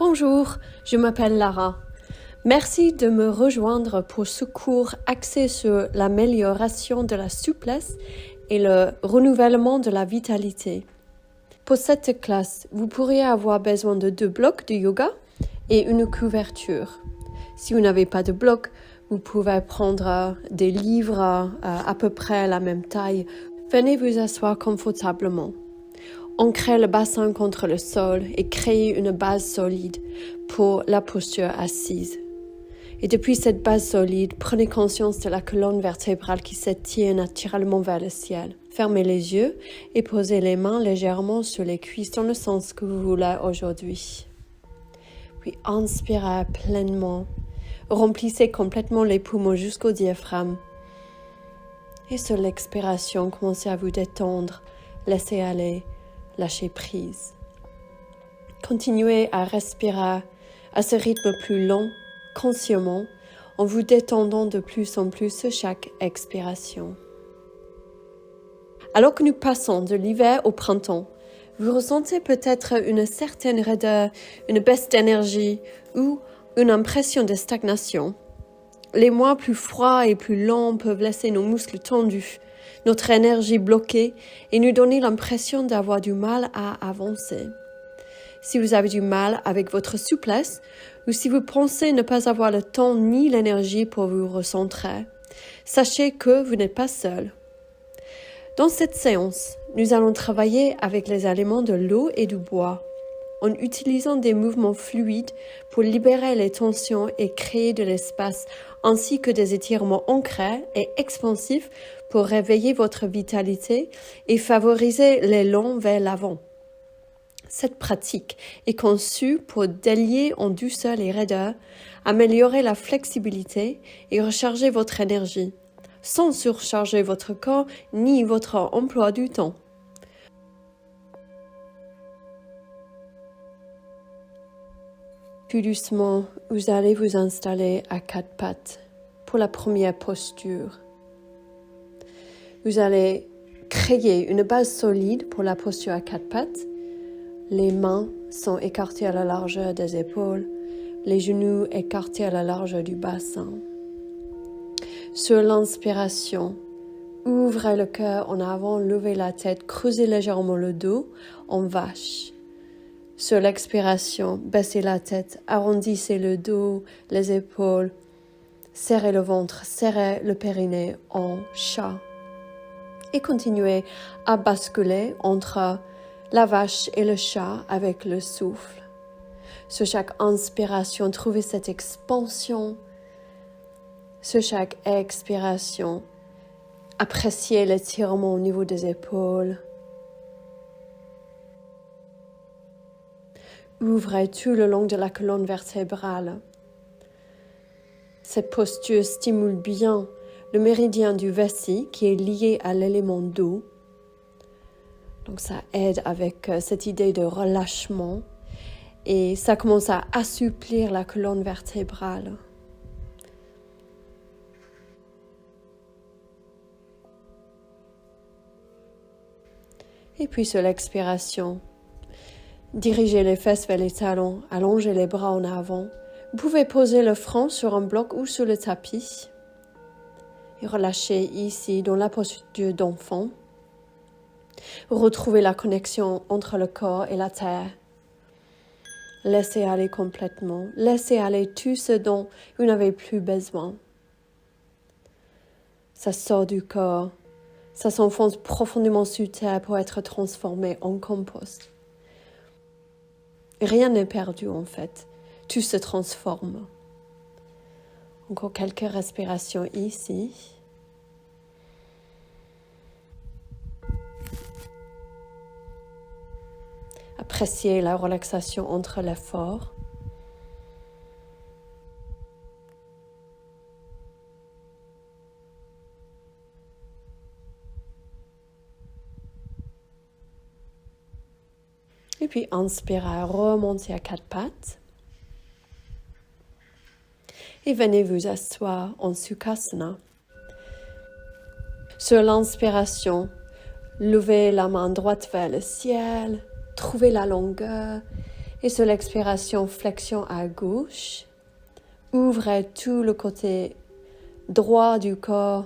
Bonjour, je m'appelle Lara. Merci de me rejoindre pour ce cours axé sur l'amélioration de la souplesse et le renouvellement de la vitalité. Pour cette classe, vous pourriez avoir besoin de 2 blocs de yoga et une couverture. Si vous n'avez pas de bloc, vous pouvez prendre des livres à peu près la même taille. Venez vous asseoir confortablement. Ancrez le bassin contre le sol et créez une base solide pour la posture assise. Et depuis cette base solide, prenez conscience de la colonne vertébrale qui s'étire naturellement vers le ciel. Fermez les yeux et posez les mains légèrement sur les cuisses dans le sens que vous voulez aujourd'hui. Puis inspirez pleinement. Remplissez complètement les poumons jusqu'au diaphragme. Et sur l'expiration, commencez à vous détendre, laissez aller. Lâchez prise. Continuez à respirer à ce rythme plus lent, consciemment, en vous détendant de plus en plus sur chaque expiration. Alors que nous passons de l'hiver au printemps, vous ressentez peut-être une certaine raideur, une baisse d'énergie ou une impression de stagnation. Les mois plus froids et plus lents peuvent laisser nos muscles tendus, notre énergie bloquée et nous donner l'impression d'avoir du mal à avancer. Si vous avez du mal avec votre souplesse ou si vous pensez ne pas avoir le temps ni l'énergie pour vous recentrer, sachez que vous n'êtes pas seul. Dans cette séance, nous allons travailler avec les éléments de l'eau et du bois, en utilisant des mouvements fluides pour libérer les tensions et créer de l'espace, ainsi que des étirements ancrés et expansifs pour réveiller votre vitalité et favoriser l'élan vers l'avant. Cette pratique est conçue pour délier en douceur les raideurs, améliorer la flexibilité et recharger votre énergie, sans surcharger votre corps ni votre emploi du temps. Puis doucement, vous allez vous installer à 4 pattes pour la première posture. Vous allez créer une base solide pour la posture à 4 pattes. Les mains sont écartées à la largeur des épaules, les genoux écartés à la largeur du bassin. Sur l'inspiration, ouvrez le cœur en avant, levez la tête, creusez légèrement le dos en vache. Sur l'expiration, baissez la tête, arrondissez le dos, les épaules, serrez le ventre, serrez le périnée en chat. Et continuez à basculer entre la vache et le chat avec le souffle. Sur chaque inspiration, trouvez cette expansion. Sur chaque expiration, appréciez l'étirement au niveau des épaules. Ouvrez tout le long de la colonne vertébrale. Cette posture stimule bien le méridien du vessie qui est lié à l'élément d'eau. Donc ça aide avec cette idée de relâchement et ça commence à assouplir la colonne vertébrale. Et puis sur l'expiration, dirigez les fesses vers les talons, allongez les bras en avant. Vous pouvez poser le front sur un bloc ou sur le tapis. Et relâchez ici dans la posture d'enfant. Retrouvez la connexion entre le corps et la terre. Laissez aller complètement. Laissez aller tout ce dont vous n'avez plus besoin. Ça sort du corps. Ça s'enfonce profondément sous terre pour être transformé en compost. Rien n'est perdu en fait. Tout se transforme. Encore quelques respirations ici. Appréciez la relaxation entre l'effort. Et puis inspirez, remontez à 4 pattes. Et venez vous asseoir en Sukhasana. Sur l'inspiration, levez la main droite vers le ciel, trouvez la longueur Et sur l'expiration, flexion à gauche. Ouvrez tout le côté droit du corps.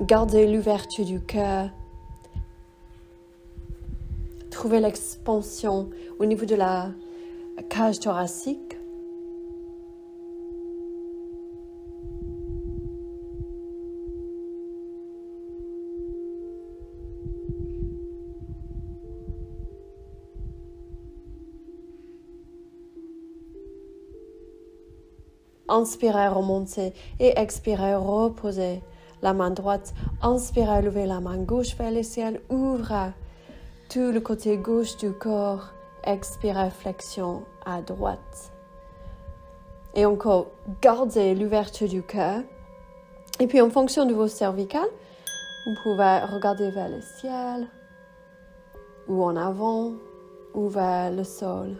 Gardez l'ouverture du cœur. Trouvez l'expansion au niveau de la cage thoracique. Inspirez, remontez et expirez, reposez la main droite. Inspirez, levez la main gauche vers le ciel. Ouvrez tout le côté gauche du corps. Expirez, flexion à droite. Et encore, gardez l'ouverture du cœur. Et puis, en fonction de vos cervicales, vous pouvez regarder vers le ciel, ou en avant, ou vers le sol.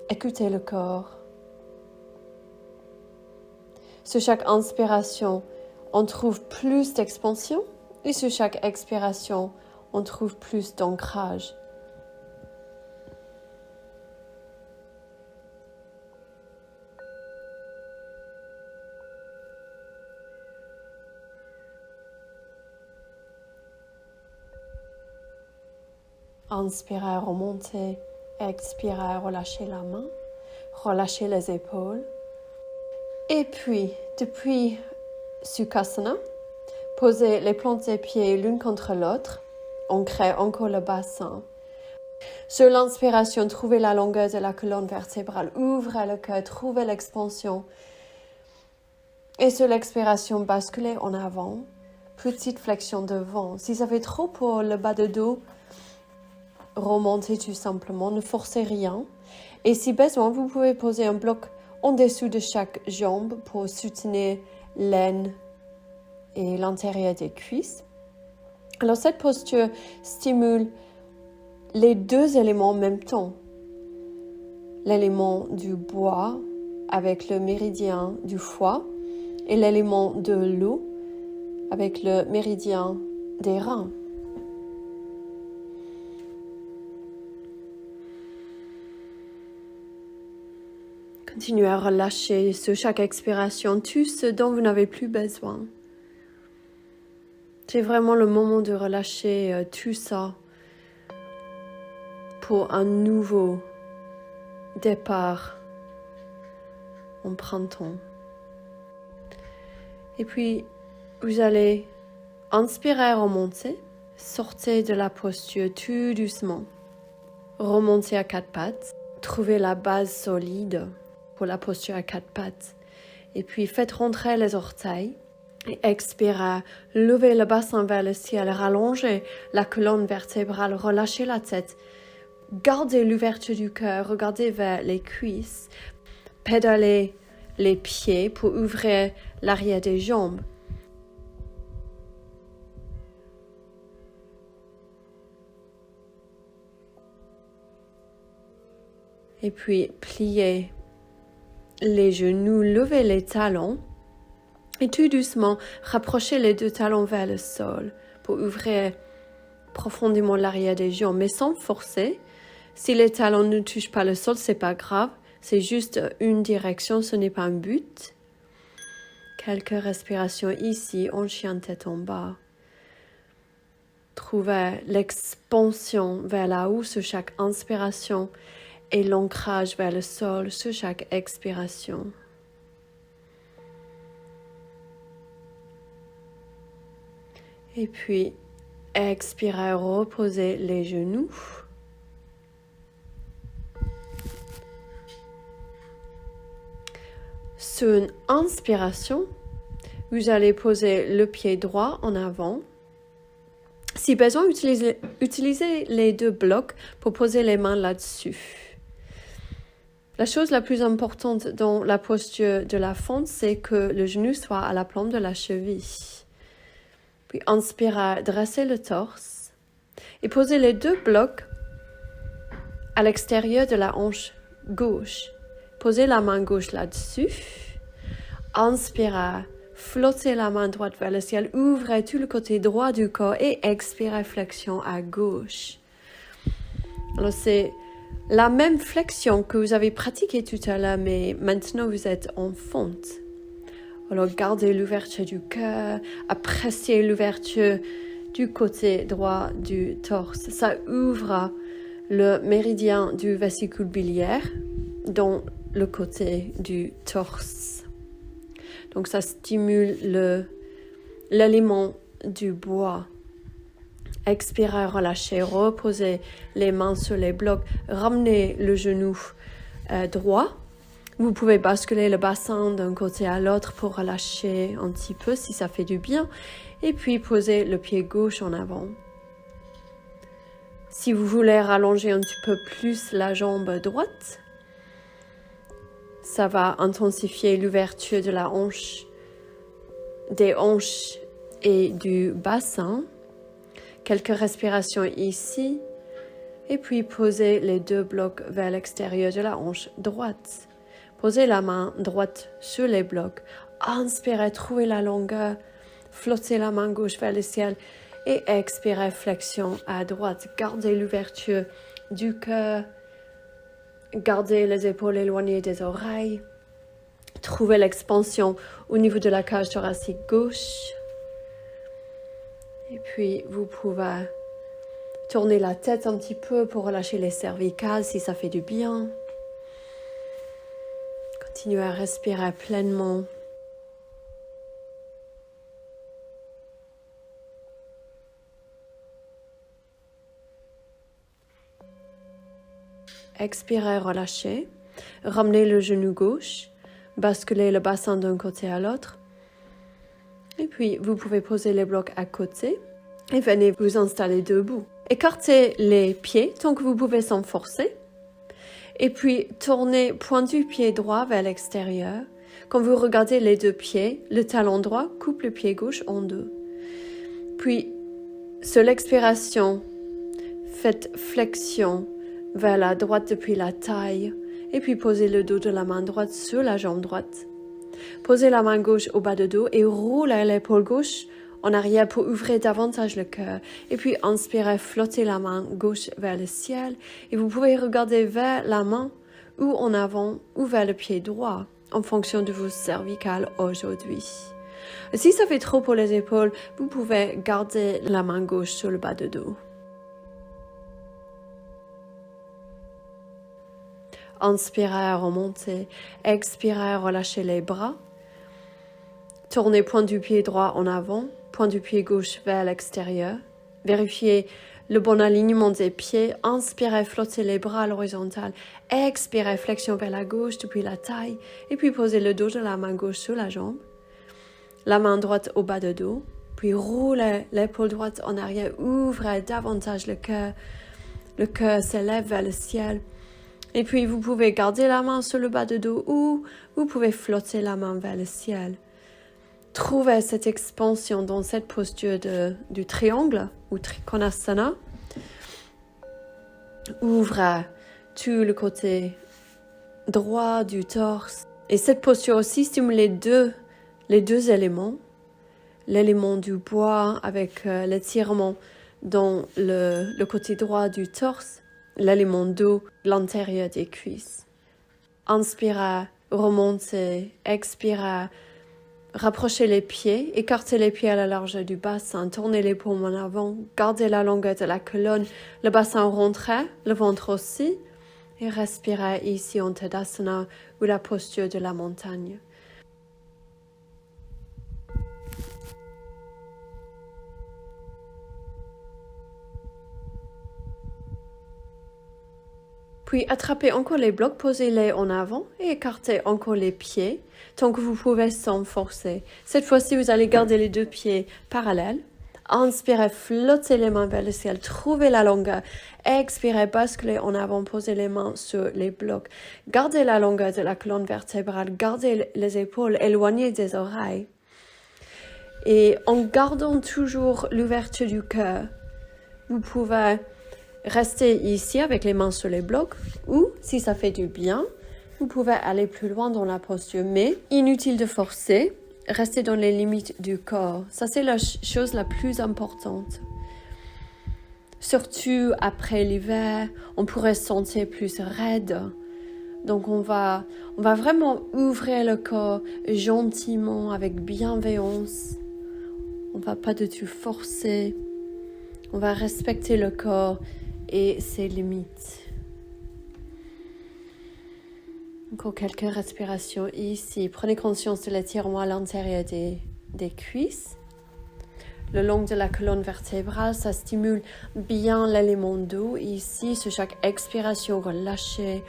Écoutez le corps. Sur chaque inspiration, on trouve plus d'expansion et sur chaque expiration, on trouve plus d'ancrage. Inspirez, remontez, expirez, relâchez la main, relâchez les épaules. Et puis, depuis Sukhasana, posez les plantes des pieds l'une contre l'autre. Ancrez encore le bassin. Sur l'inspiration, trouvez la longueur de la colonne vertébrale. Ouvrez le cœur, trouvez l'expansion. Et sur l'expiration, basculez en avant. Petite flexion devant. Si ça fait trop pour le bas de dos, remontez tout simplement. Ne forcez rien. Et si besoin, vous pouvez poser un bloc en dessous de chaque jambe pour soutenir l'aine et l'intérieur des cuisses. Alors cette posture stimule les deux éléments en même temps. L'élément du bois avec le méridien du foie et l'élément de l'eau avec le méridien des reins. Continuez à relâcher sur chaque expiration tout ce dont vous n'avez plus besoin. C'est vraiment le moment de relâcher tout ça pour un nouveau départ en printemps. Et puis, vous allez inspirer, remonter, sortez de la posture tout doucement. Remontez à quatre pattes, trouvez la base solide pour la posture à quatre pattes. Et puis faites rentrer les orteils et expirez. Levez le bassin vers le ciel, rallongez la colonne vertébrale, relâchez la tête. Gardez l'ouverture du cœur, regardez vers les cuisses. Pédalez les pieds pour ouvrir l'arrière des jambes. Et puis pliez les genoux, levez les talons et tout doucement rapprochez les deux talons vers le sol pour ouvrir profondément l'arrière des jambes, mais sans forcer. Si les talons ne touchent pas le sol, c'est pas grave, c'est juste une direction, ce n'est pas un but. Quelques respirations ici, en chien tête en bas. Trouvez l'expansion vers là haut sur chaque inspiration et l'ancrage vers le sol sur chaque expiration. Et puis, expirez, reposez les genoux. Sur une inspiration, vous allez poser le pied droit en avant. Si besoin, utilisez les deux blocs pour poser les mains là-dessus. La chose la plus importante dans la posture de la fente, c'est que le genou soit à la plante de la cheville. Puis inspirez, dressez le torse et posez les deux blocs à l'extérieur de la hanche gauche. Posez la main gauche là-dessus. Inspirez, flottez la main droite vers le ciel, ouvrez tout le côté droit du corps et expirez, flexion à gauche. Alors c'est la même flexion que vous avez pratiquée tout à l'heure, mais maintenant vous êtes en fonte. Alors gardez l'ouverture du cœur, appréciez l'ouverture du côté droit du torse. Ça ouvre le méridien du vésicule biliaire dans le côté du torse. Donc ça stimule l'élément du bois. Expirez, relâchez, reposez les mains sur les blocs, ramenez le genou droit. Vous pouvez basculer le bassin d'un côté à l'autre pour relâcher un petit peu si ça fait du bien. Et puis posez le pied gauche en avant. Si vous voulez rallonger un petit peu plus la jambe droite, ça va intensifier l'ouverture de la hanche, des hanches et du bassin. Quelques respirations ici. Et puis posez les deux blocs vers l'extérieur de la hanche droite. Posez la main droite sur les blocs. Inspirez, trouvez la longueur. Flottez la main gauche vers le ciel. Et expirez, flexion à droite. Gardez l'ouverture du cœur. Gardez les épaules éloignées des oreilles. Trouvez l'expansion au niveau de la cage thoracique gauche. Et puis, vous pouvez tourner la tête un petit peu pour relâcher les cervicales si ça fait du bien. Continuez à respirer pleinement. Expirez, relâchez. Ramenez le genou gauche. Basculez le bassin d'un côté à l'autre. Et puis, vous pouvez poser les blocs à côté et venez vous installer debout. Écartez les pieds tant que vous pouvez sans forcer. Et puis, tournez point du pied droit vers l'extérieur. Quand vous regardez les deux pieds, le talon droit coupe le pied gauche en deux. Puis, sur l'expiration, faites flexion vers la droite depuis la taille. Et puis, posez le dos de la main droite sur la jambe droite. Posez la main gauche au bas du dos et roulez l'épaule gauche en arrière pour ouvrir davantage le cœur. Et puis inspirez, flottez la main gauche vers le ciel. Et vous pouvez regarder vers la main ou en avant ou vers le pied droit en fonction de vos cervicales aujourd'hui. Si ça fait trop pour les épaules, vous pouvez garder la main gauche sur le bas du dos. Inspirez, remontez. Expirez, relâchez les bras. Tournez point du pied droit en avant, point du pied gauche vers l'extérieur. Vérifiez le bon alignement des pieds. Inspirez, flottez les bras à l'horizontale. Expirez, flexion vers la gauche depuis la taille. Et puis posez le dos de la main gauche sur la jambe. La main droite au bas du dos. Puis roulez l'épaule droite en arrière. Ouvrez davantage le cœur. Le cœur s'élève vers le ciel. Et puis, vous pouvez garder la main sur le bas du dos ou vous pouvez flotter la main vers le ciel. Trouvez cette expansion dans cette posture du triangle ou Trikonasana. Ouvrez tout le côté droit du torse. Et cette posture aussi stimule les deux éléments. L'élément du bois avec l'étirement dans le côté droit du torse. L'élément dos, l'intérieur des cuisses. Inspirez, remontez, expirez, rapprochez les pieds, écartez les pieds à la largeur du bassin, tournez les paumes en avant, gardez la longueur de la colonne, le bassin rentré, le ventre aussi, et respirez ici en Tadasana ou la posture de la montagne. Puis attrapez encore les blocs, posez-les en avant et écartez encore les pieds tant que vous pouvez sans forcer. Cette fois-ci, vous allez garder les deux pieds parallèles. Inspirez, flottez les mains vers le ciel, trouvez la longueur. Expirez, basculez en avant, posez les mains sur les blocs. Gardez la longueur de la colonne vertébrale, gardez les épaules éloignées des oreilles. Et en gardant toujours l'ouverture du cœur, vous pouvez restez ici avec les mains sur les blocs ou, si ça fait du bien, vous pouvez aller plus loin dans la posture. Mais inutile de forcer, restez dans les limites du corps. Ça, c'est la chose la plus importante. Surtout après l'hiver, on pourrait se sentir plus raide. Donc on va vraiment ouvrir le corps gentiment, avec bienveillance. On ne va pas du tout forcer. On va respecter le corps et ses limites. Encore quelques respirations ici. Prenez conscience de l'étirement à l'intérieur des cuisses. Le long de la colonne vertébrale, ça stimule bien l'élément d'eau. Ici, sur chaque expiration, relâchez.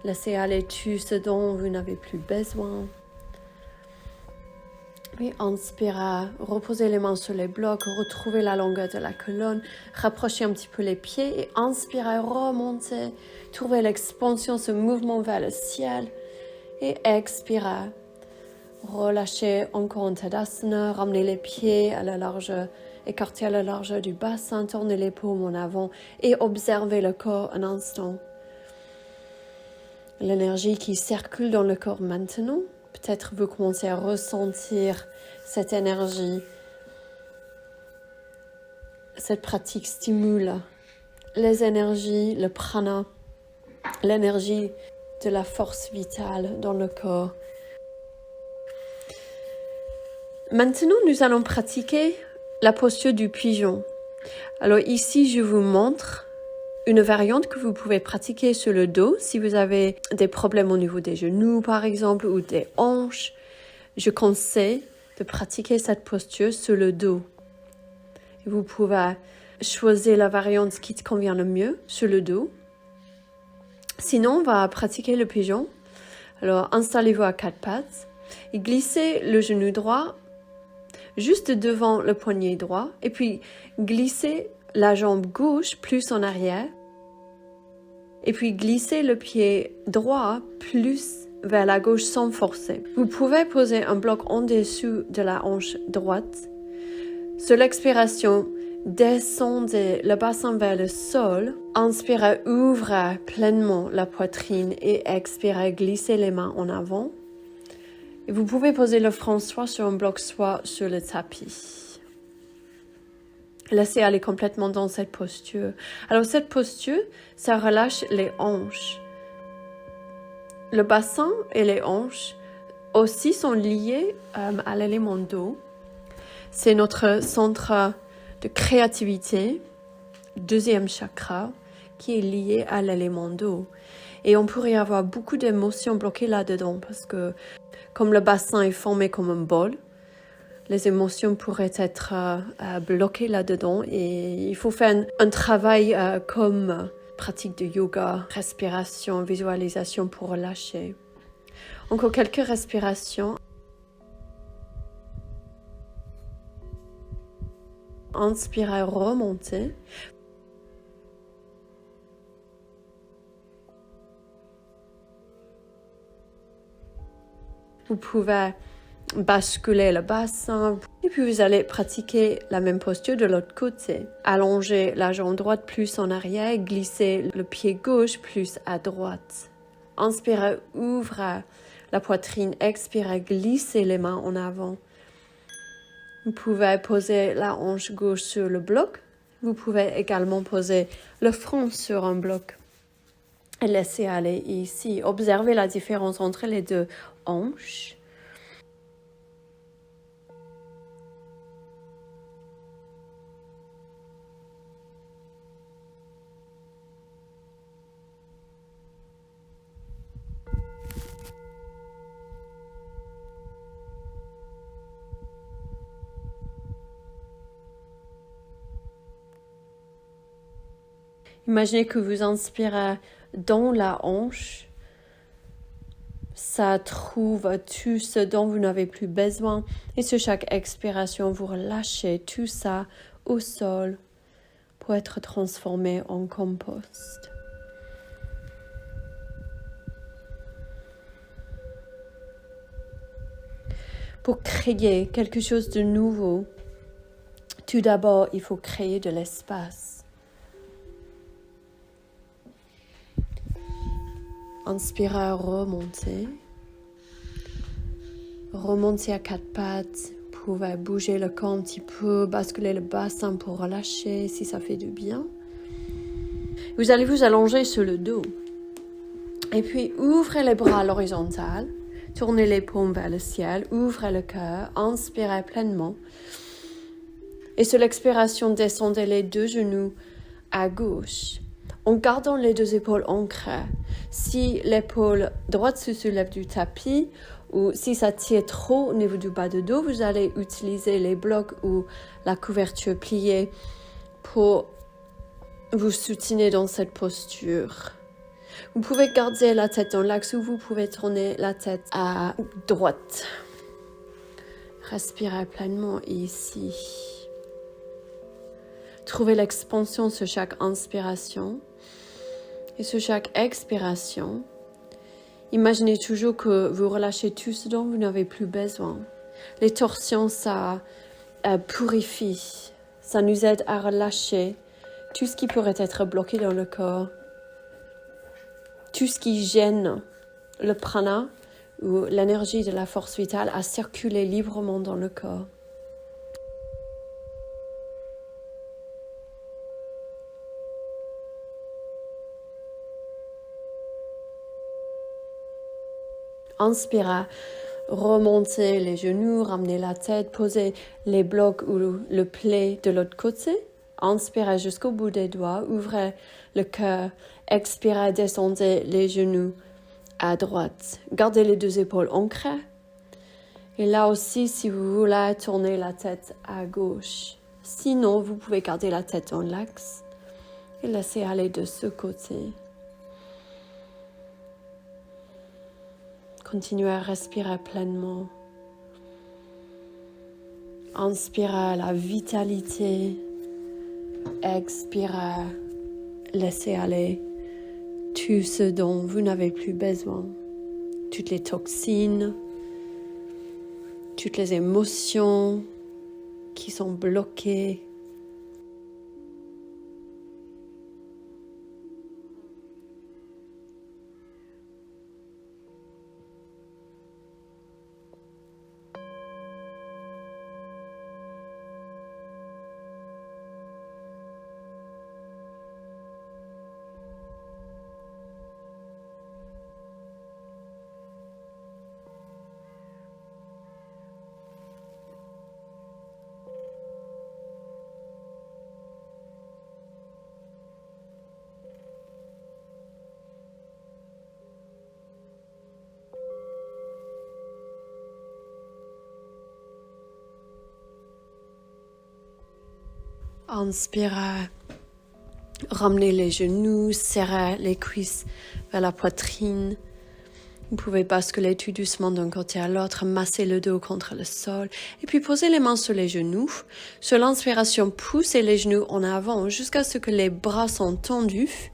Laissez aller tout ce dont vous n'avez plus besoin. Puis inspirez, reposez les mains sur les blocs, retrouvez la longueur de la colonne, rapprochez un petit peu les pieds et inspirez, remontez, trouvez l'expansion, ce mouvement vers le ciel et expirez. Relâchez encore en Tadasana, ramenez les pieds à la largeur, écartez à la largeur du bassin, tournez les paumes en avant et observez le corps un instant. L'énergie qui circule dans le corps maintenant. Peut-être vous commencez à ressentir cette énergie. Cette pratique stimule les énergies, le prana, l'énergie de la force vitale dans le corps. Maintenant, nous allons pratiquer la posture du pigeon. Alors ici, je vous montre une variante que vous pouvez pratiquer sur le dos si vous avez des problèmes au niveau des genoux par exemple ou des hanches. Je conseille de pratiquer cette posture sur le dos. Vous pouvez choisir la variante qui te convient le mieux sur le dos. Sinon, on va pratiquer le pigeon. Alors, installez-vous à quatre pattes et glissez le genou droit juste devant le poignet droit et puis glissez la jambe gauche plus en arrière et puis glissez le pied droit plus vers la gauche sans forcer. Vous pouvez poser un bloc en dessous de la hanche droite. Sur l'expiration, descendez le bassin vers le sol. Inspirez, ouvrez pleinement la poitrine et expirez, glissez les mains en avant. Et vous pouvez poser le front soit sur un bloc, soit sur le tapis. Laissez aller complètement dans cette posture. Alors cette posture, ça relâche les hanches. Le bassin et les hanches aussi sont liés à l'élément d'eau. C'est notre centre de créativité, deuxième chakra, qui est lié à l'élément d'eau. Et on pourrait avoir beaucoup d'émotions bloquées là-dedans parce que comme le bassin est formé comme un bol, les émotions pourraient être bloquées là-dedans et il faut faire un travail comme pratique de yoga, respiration, visualisation pour relâcher. Encore quelques respirations. Inspirez, remontez. Vous pouvez basculer le bassin et puis vous allez pratiquer la même posture de l'autre côté. Allongez la jambe droite plus en arrière, glissez le pied gauche plus à droite. Inspirez, ouvrez la poitrine, expirez, glissez les mains en avant. Vous pouvez poser la hanche gauche sur le bloc. Vous pouvez également poser le front sur un bloc. Et laissez aller ici. Observez la différence entre les deux hanches. Imaginez que vous inspirez dans la hanche. Ça trouve tout ce dont vous n'avez plus besoin. Et sur chaque expiration, vous relâchez tout ça au sol pour être transformé en compost. Pour créer quelque chose de nouveau, tout d'abord, il faut créer de l'espace. Inspirez, remontez. Remontez à quatre pattes. Vous pouvez bouger le corps un petit peu, basculer le bassin pour relâcher si ça fait du bien. Vous allez vous allonger sur le dos. Et puis, ouvrez les bras à l'horizontale. Tournez les paumes vers le ciel. Ouvrez le cœur. Inspirez pleinement. Et sur l'expiration, descendez les deux genoux à gauche. En gardant les deux épaules ancrées. Si l'épaule droite se soulève du tapis ou si ça tire trop au niveau du bas de dos, vous allez utiliser les blocs ou la couverture pliée pour vous soutenir dans cette posture. Vous pouvez garder la tête dans l'axe ou vous pouvez tourner la tête à droite. Respirez pleinement ici. Trouvez l'expansion sur chaque inspiration et sur chaque expiration. Imaginez toujours que vous relâchez tout ce dont vous n'avez plus besoin. Les torsions, ça purifie. Ça nous aide à relâcher tout ce qui pourrait être bloqué dans le corps. Tout ce qui gêne le prana ou l'énergie de la force vitale à circuler librement dans le corps. Inspirez, remontez les genoux, ramenez la tête, posez les blocs ou le pli de l'autre côté. Inspirez jusqu'au bout des doigts, ouvrez le cœur. Expirez, descendez les genoux à droite. Gardez les deux épaules ancrées. Et là aussi, si vous voulez, tournez la tête à gauche. Sinon, vous pouvez garder la tête dans l'axe et laisser aller de ce côté. Continuez à respirer pleinement. Inspirez la vitalité. Expirez. Laissez aller tout ce dont vous n'avez plus besoin. Toutes les toxines, toutes les émotions qui sont bloquées. Inspirez, ramenez les genoux, serrez les cuisses vers la poitrine. Vous pouvez basculer tout doucement d'un côté à l'autre, masser le dos contre le sol et puis posez les mains sur les genoux. Sur l'inspiration, poussez les genoux en avant jusqu'à ce que les bras sont tendus.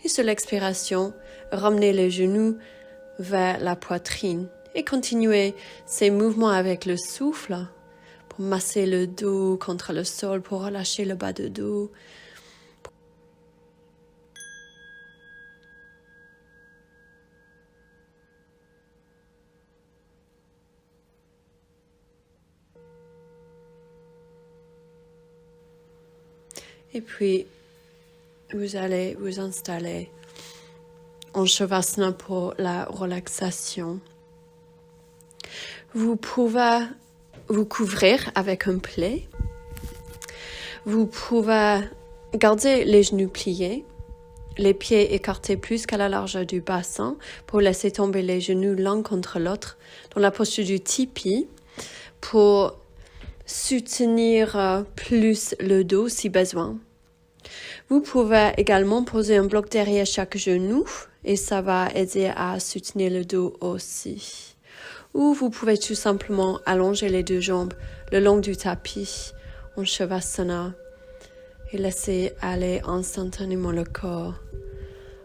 Et sur l'expiration, ramenez les genoux vers la poitrine et continuez ces mouvements avec le souffle. Pour masser le dos contre le sol, pour relâcher le bas de dos. Et puis, vous allez vous installer en Shavasana pour la relaxation. Vous pouvez vous couvrir avec un pli. Vous pouvez garder les genoux pliés, les pieds écartés plus qu'à la largeur du bassin pour laisser tomber les genoux l'un contre l'autre dans la posture du tipi pour soutenir plus le dos si besoin. Vous pouvez également poser un bloc derrière chaque genou et ça va aider à soutenir le dos aussi. Ou vous pouvez tout simplement allonger les deux jambes le long du tapis en Shavasana et laisser aller instantanément le corps.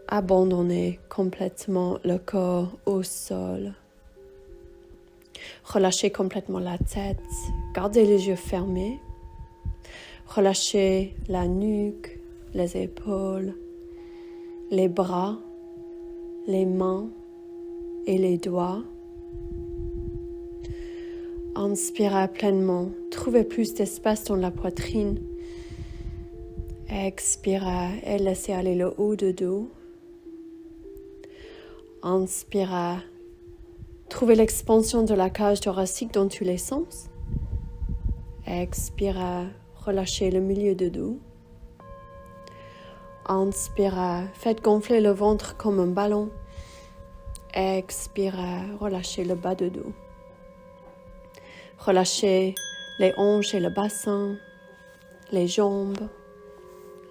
Abandonner complètement le corps au sol. Relâchez complètement la tête. Gardez les yeux fermés. Relâchez la nuque, les épaules, les bras, les mains et les doigts. Inspirez pleinement, trouvez plus d'espace dans la poitrine. Expirez et laissez aller le haut de dos. Inspirez, trouvez l'expansion de la cage thoracique dans tous les sens. Expirez, relâchez le milieu de dos. Inspirez, faites gonfler le ventre comme un ballon. Expirez, relâchez le bas de dos. Relâchez les hanches et le bassin, les jambes,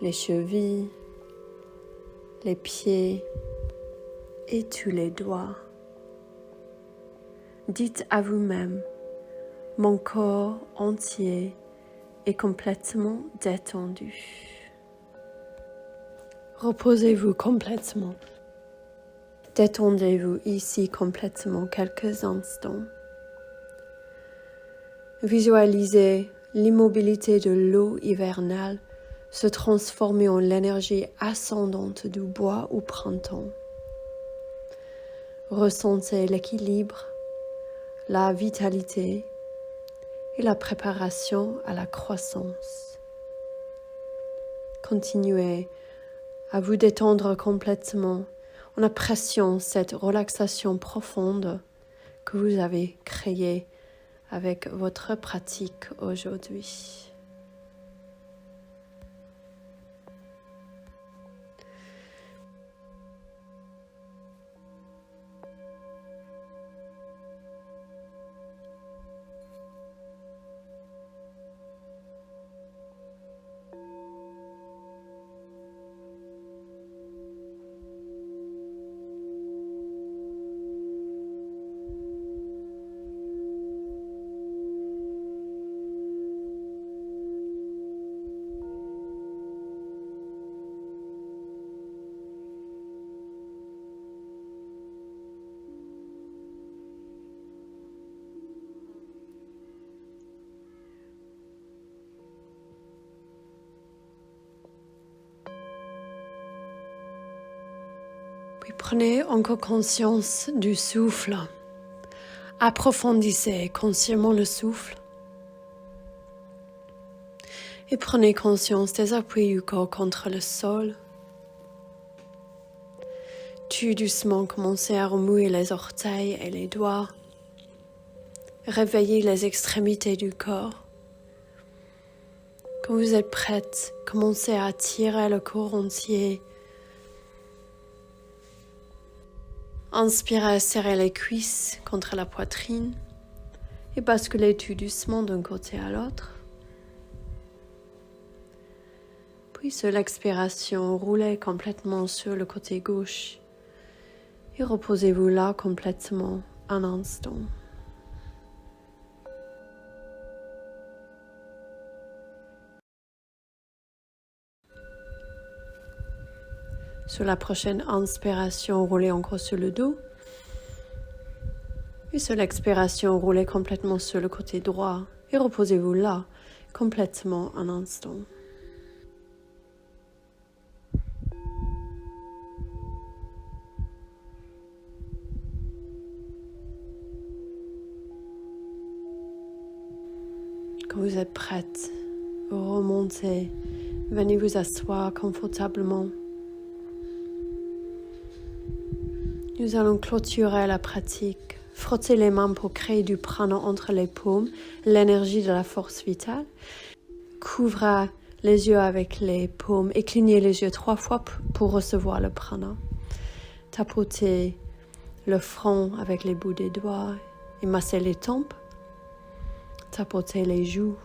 les chevilles, les pieds et tous les doigts. Dites à vous-même, mon corps entier est complètement détendu. Reposez-vous complètement. Détendez-vous ici complètement quelques instants. Visualisez l'immobilité de l'eau hivernale se transformer en l'énergie ascendante du bois au printemps. Ressentez l'équilibre, la vitalité et la préparation à la croissance. Continuez à vous détendre complètement en appréciant cette relaxation profonde que vous avez créée avec votre pratique aujourd'hui. Puis prenez encore conscience du souffle. Approfondissez consciemment le souffle. Et prenez conscience des appuis du corps contre le sol. Tout doucement, commencez à remuer les orteils et les doigts. Réveillez les extrémités du corps. Quand vous êtes prête, commencez à tirer le corps entier. Inspirez, serrez les cuisses contre la poitrine et basculez tout doucement d'un côté à l'autre. Puis sur l'expiration, roulez complètement sur le côté gauche et reposez-vous là complètement un instant. Sur la prochaine inspiration, roulez encore sur le dos. Et sur l'expiration, roulez complètement sur le côté droit et reposez-vous là, complètement un instant. Quand vous êtes prête, vous remontez, venez vous asseoir confortablement. Nous allons clôturer la pratique. Frottez les mains pour créer du prana entre les paumes, l'énergie de la force vitale. Couvrez les yeux avec les paumes et clignez les yeux 3 fois pour recevoir le prana. Tapotez le front avec les bouts des doigts et massez les tempes. Tapotez les joues.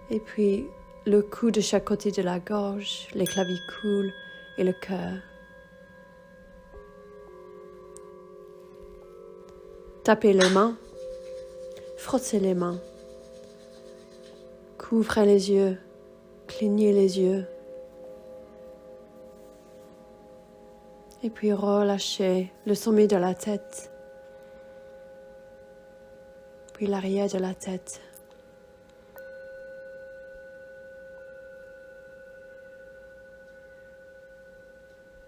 Et puis le cou de chaque côté de la gorge, les clavicules et le cœur. Tapez les mains, frottez les mains, couvrez les yeux, clignez les yeux. Et puis relâchez le sommet de la tête, puis l'arrière de la tête.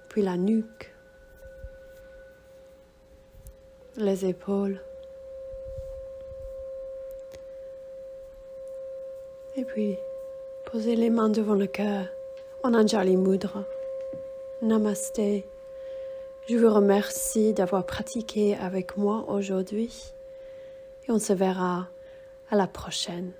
Puis la nuque, les épaules, puis posez les mains devant le cœur en Anjali Mudra. Namasté. Je vous remercie d'avoir pratiqué avec moi aujourd'hui et on se verra à la prochaine.